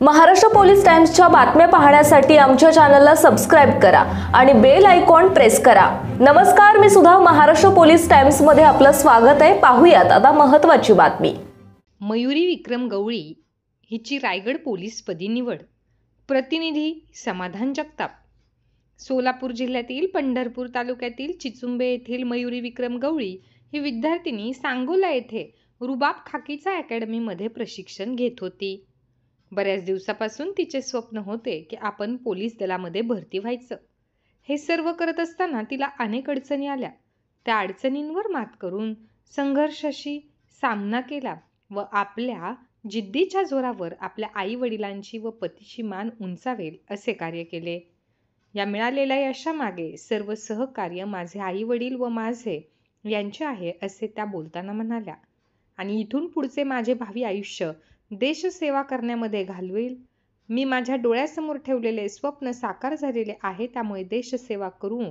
Maharashtra police टाइम्सच्या बातम्या पाहण्यासाठी आमच्या चॅनलला सबस्क्राइब करा आणि बेल आयकॉन प्रेस करा। नमस्कार, मी सुद्धा महाराष्ट्र पोलीस टाइम्स मध्ये आपलं स्वागत आहे। पाहूयात आता महत्त्वाची बातमी। मयुरी विक्रम गवळी हिची रायगड पोलीसपदी निवड। प्रतिनिधी समाधान जगताप। सोलापूर जिल्ह्यातील पंढरपूर तालुक्यातील चिचुंबे येथील मयुरी विक्रम गवळी ही विद्यार्थिनी सांगोला येथे रुबाब खाकीचा अकॅडमीमध्ये प्रशिक्षण घेत होती। बऱ्याच दिवसापासून तिचे स्वप्न होते की आपण पोलीस दलामध्ये भरती व्हायचं। हे सर्व करत असताना तिला अनेक अडचणी आल्या। त्या अडचणींवर मात करून संघर्षाशी सामना केला व आपल्या जिद्दीच्या जोरावर आपल्या आई वडिलांची व पतीची मान उंचावेल असे कार्य केले। या मिळालेल्या यशामागे सर्व सहकार्य माझे आई वडील व माझे यांचे आहे असे त्या बोलताना म्हणाल्या। आणि इथून पुढचे माझे भावी आयुष्य देशसेवा करण्यामध्ये घालवेल। मी माझ्या डोळ्यासमोर ठेवलेले स्वप्न साकार झालेले आहे, त्यामुळे देशसेवा करू।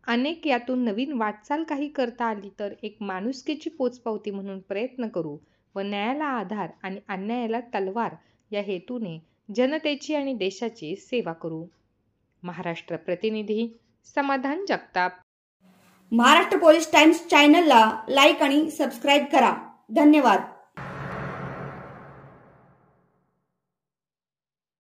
अनेक यातून नवीन वाटचाल काही करता आली तर एक माणुसकीची पोचपावती म्हणून प्रयत्न करू व न्यायाला आधार आणि अन्यायाला तलवार या हेतूने जनतेची आणि देशाची सेवा करू। महाराष्ट्र प्रतिनिधी समाधान जगताप। महाराष्ट्र पोलीस टाइम्स चॅनलला लाईक आणि सबस्क्राइब करा। धन्यवाद।